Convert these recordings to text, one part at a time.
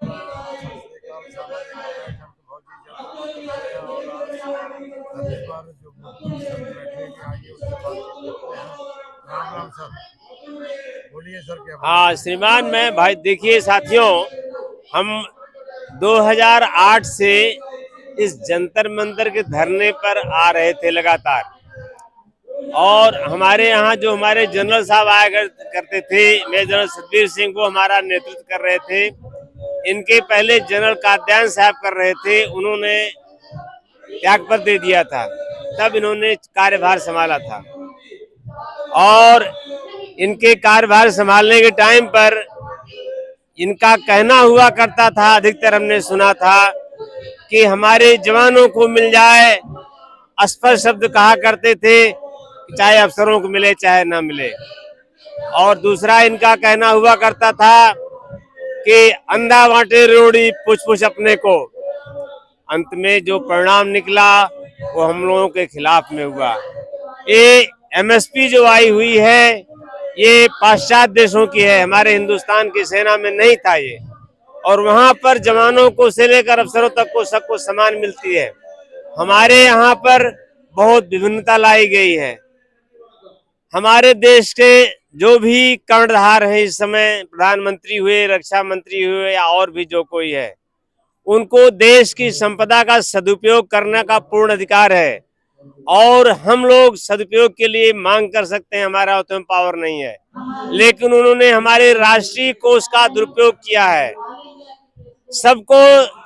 Ram sir, बोलिए sir क्या हाँ श्रीमान, मैं भाई देखिए साथियों, हम 2008 से इस जंतर मंतर के धरने पर आ रहे थे लगातार, और हमारे यहाँ जो हमारे जनरल साहब आया करते थे, मेजर जनरल सतबीर सिंह, वो हमारा नेतृत्व कर रहे थे। इनके पहले जनरल कात्यायन साहब कर रहे थे, उन्होंने त्याग पत्र दे दिया था, तब इन्होंने कार्यभार संभाला था। और इनके कार्यभार संभालने के टाइम पर इनका कहना हुआ करता था, अधिकतर हमने सुना था कि हमारे जवानों को मिल जाए, अस्पष्ट शब्द कहा करते थे, चाहे अफसरों को मिले चाहे ना मिले। और दूसरा इनका कहना हुआ करता था कि अंधा बांटे रोड़ी पूछ पूछ अपने को। अंत में जो परिणाम निकला वो हम लोगों के खिलाफ में हुआ। ये एमएसपी जो आई हुई है, ये पाश्चात्य देशों की है, हमारे हिंदुस्तान की सेना में नहीं था ये। और वहां पर जवानों को से लेकर अफसरों तक को सबको समान मिलती है। हमारे यहाँ पर बहुत विभिन्नता लाई गई है। हमारे देश के जो भी कर्णधार हैं इस समय, प्रधानमंत्री हुए, रक्षा मंत्री हुए, या और भी जो कोई है, उनको देश की संपदा का सदुपयोग करने का पूर्ण अधिकार है। और हम लोग सदुपयोग के लिए मांग कर सकते हैं, हमारा उसमें पावर नहीं है। लेकिन उन्होंने हमारे राष्ट्रीय कोष का दुरुपयोग किया है। सबको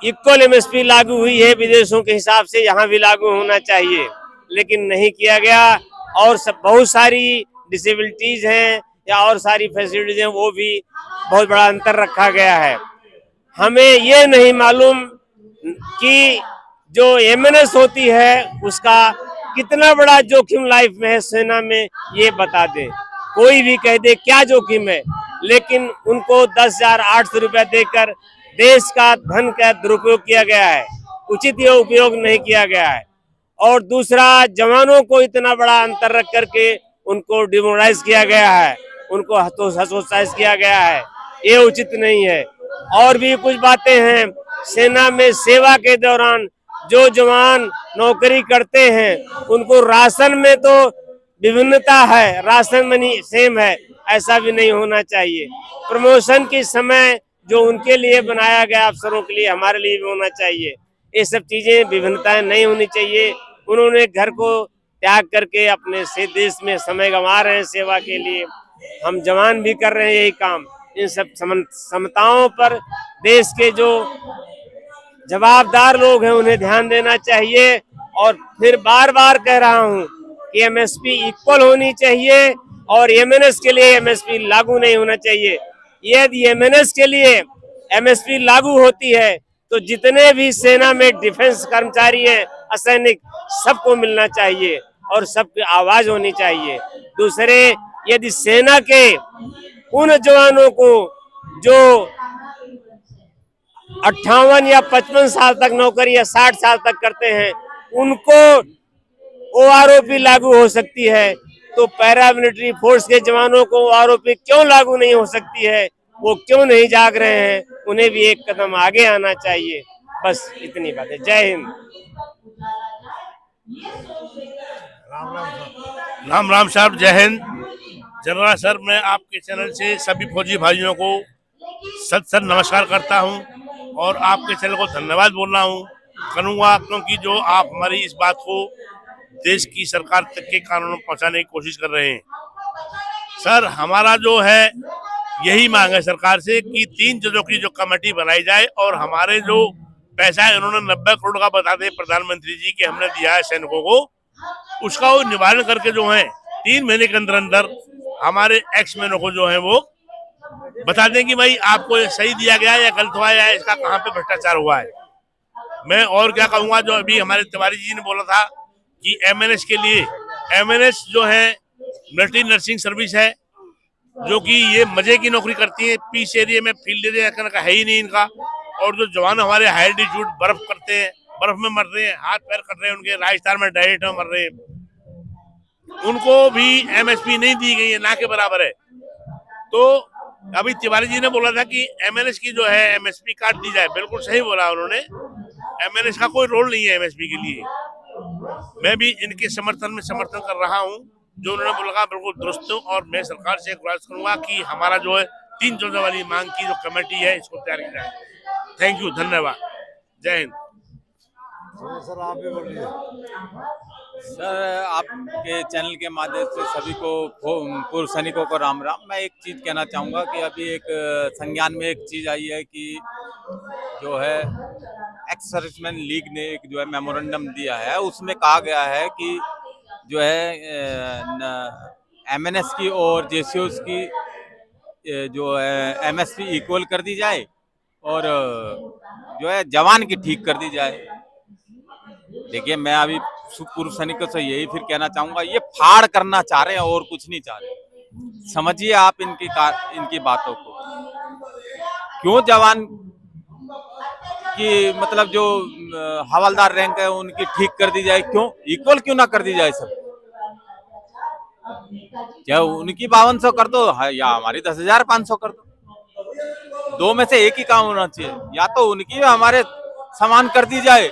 इक्वल एमएसपी लागू हुई है विदेशों के हिसाब से, यहाँ भी लागू होना चाहिए, लेकिन नहीं किया गया। और सब बहुत सारी डिसेबिलिटीज हैं या और सारी फैसिलिटीज हैं, वो भी बहुत बड़ा अंतर रखा गया है। हमें ये नहीं मालूम कि जो एमएनएस होती है उसका कितना बड़ा जोखिम लाइफ में है सेना में, ये बता दे। कोई भी कह दे क्या जोखिम है, लेकिन उनको 10,800 रुपया देकर देश का धन का दुरुपयोग किया गया है, उचित ये उपयोग नहीं किया गया है। और दूसरा, जवानों को इतना बड़ा अंतर रख करके उनको डिमोरलाइज किया गया है, उनको हतोत्साहित किया गया है, ये उचित नहीं है। और भी कुछ बातें हैं। सेना में सेवा के दौरान जो जवान नौकरी करते हैं उनको राशन में तो विभिन्नता है, राशन में नहीं सेम है, ऐसा भी नहीं होना चाहिए। प्रमोशन के समय जो उनके लिए बनाया गया अफसरों के लिए, हमारे लिए भी होना चाहिए। ये सब चीजें, विभिन्नताएं नहीं होनी चाहिए। उन्होंने घर को त्याग करके अपने से देश में समय गंवा रहे हैं सेवा के लिए, हम जवान भी कर रहे हैं यही काम। इन सब समताओं पर देश के जो जवाबदार लोग हैं उन्हें ध्यान देना चाहिए। और फिर बार बार कह रहा हूँ कि एमएसपी इक्वल होनी चाहिए, और एमएनएस के लिए एमएसपी लागू नहीं होना चाहिए। यदि एमएनएस के लिए एमएसपी लागू होती है तो जितने भी सेना में डिफेंस कर्मचारी हैं, असैनिक, सबको मिलना चाहिए और सबकी आवाज होनी चाहिए। दूसरे, यदि सेना के उन जवानों को जो 58 या 55 साल तक नौकरी या 60 साल तक करते हैं, उनको ओआरओपी लागू हो सकती है, तो पैरामिलिट्री फोर्स के जवानों को ओआरओपी क्यों लागू नहीं हो सकती है? वो क्यों नहीं जाग रहे हैं? उन्हें भी एक कदम आगे आना चाहिए। बस इतनी बात है। जय हिंद। राम राम साहब, जय हिंद। जनरल सर, मैं आपके चैनल से सभी फौजी भाइयों को सत नमस्कार करता हूं और आपके चैनल को धन्यवाद बोल रहा हूं करूंगा, क्योंकि जो आप हमारी इस बात को देश की सरकार तक के कानून पहुंचाने की कोशिश कर रहे हैं। सर, हमारा जो है यही मांग है सरकार से कि 3 जजों की जो कमेटी बनाई जाए और हमारे जो पैसा है, उन्होंने 90 करोड़ का बताते प्रधानमंत्री जी कि हमने दिया है सैनिकों को, उसका वो निवारण करके जो है 3 महीने के अंदर अंदर हमारे एक्स मैनों को जो है वो बता दें कि भाई आपको सही दिया गया है या गलत हुआ है, इसका कहाँ पे भ्रष्टाचार हुआ है। मैं और क्या कहूँगा, जो अभी हमारे तिवारी जी ने बोला था कि एमएनएस के लिए, एमएनएस जो है मिलिट्री नर्सिंग सर्विस है, जो कि ये मजे की नौकरी करती है। पीस एरिया में फील्ड एरिया का है ही नहीं इनका। और जो जवान हमारे हाई एल्टीट्यूड बर्फ करते हैं, बर्फ में मर रहे हैं, हाथ पैर कट रहे हैं उनके, राजस्थान में डायरेक्ट में मर रहे हैं, उनको भी एमएसपी नहीं दी गई है, ना के बराबर है। तो अभी तिवारी जी ने बोला था कि एमएनएस की जो है एमएसपी काट दी जाए, बिल्कुल सही बोला उन्होंने। एमएनएस का कोई रोल नहीं है एमएसपी के लिए। मैं भी इनके समर्थन कर रहा हूं। जो उन्होंने बोला बिल्कुल दुरुस्त हूं, और मैं सरकार से गुजारिश करूंगा कि हमारा जो है 314 वाली मांग की जो कमेटी है इसको तैयार की जाए। थैंक यू, धन्यवाद, जय हिंद। सर आप भी बोलिए। सर, आपके चैनल के माध्यम से सभी को पूर्व सैनिकों को राम राम। मैं एक चीज़ कहना चाहूँगा कि अभी एक संज्ञान में एक चीज़ आई है कि जो है एक्स सर्विसमैन लीग ने एक जो है मेमोरेंडम दिया है, उसमें कहा गया है कि जो है एमएनएस की और जेसीओस की जो है एमएसपी इक्वल कर दी जाए और जो है जवान की ठीक कर दी जाए। देखिए, मैं अभी पूर्व सैनिकों से यही फिर कहना चाहूंगा, ये फाड़ करना चाह रहे हैं और कुछ नहीं चाह रहे। समझिए आप इनकी बातों को। क्यों जवान की मतलब जो हवलदार रैंक है उनकी ठीक कर दी जाए, क्यों इक्वल क्यों ना कर दी जाए सब? क्या उनकी 5200 कर दो या हमारी 10,500 कर दो, दो में से एक ही काम होना चाहिए। या तो उनकी हमारे समान कर दी जाए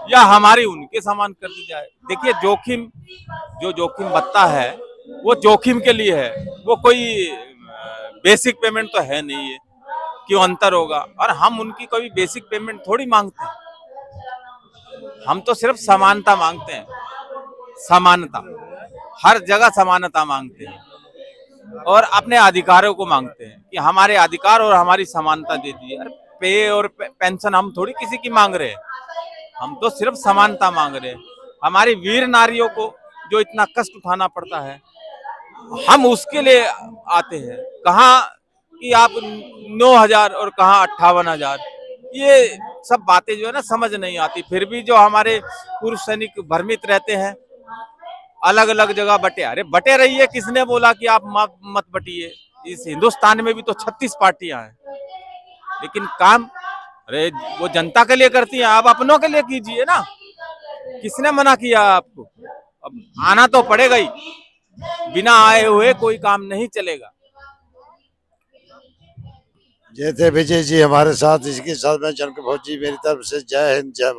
या हमारी उनके समान कर दी जाए। देखिए, जो जोखिम बत्ता है वो जोखिम के लिए है, वो कोई बेसिक पेमेंट तो है नहीं है क्यों अंतर होगा। और हम उनकी कोई बेसिक पेमेंट थोड़ी मांगते हैं, हम तो सिर्फ समानता मांगते हैं। समानता, हर जगह समानता मांगते हैं और अपने अधिकारों को मांगते हैं कि हमारे अधिकार और हमारी समानता दे दीजिए। पे और पेंशन हम थोड़ी किसी की मांग रहे हैं, हम तो सिर्फ समानता मांग रहे हैं। हमारी वीर नारियों को जो इतना कष्ट उठाना पड़ता है, हम उसके लिए आते हैं। कहाँ कि आप 9,000 और कहाँ 58,000, ये सब बातें जो है ना समझ नहीं आती। फिर भी जो हमारे पूर्व सैनिक भ्रमित रहते हैं, अलग अलग जगह बटे। अरे बटे रहिए, किसने बोला कि आप मत बटिए? इस हिंदुस्तान में भी तो 36 पार्टियां हैं, लेकिन काम अरे वो जनता के लिए करती हैं, आप अपनों के लिए कीजिए ना। किसने मना किया आपको? अब आना तो पड़ेगा ही, बिना आए हुए कोई काम नहीं चलेगा। जय थे विजय जी हमारे साथ, इसके साथ मैं चंद्र फौजी, मेरी तरफ से जय हिंद, जय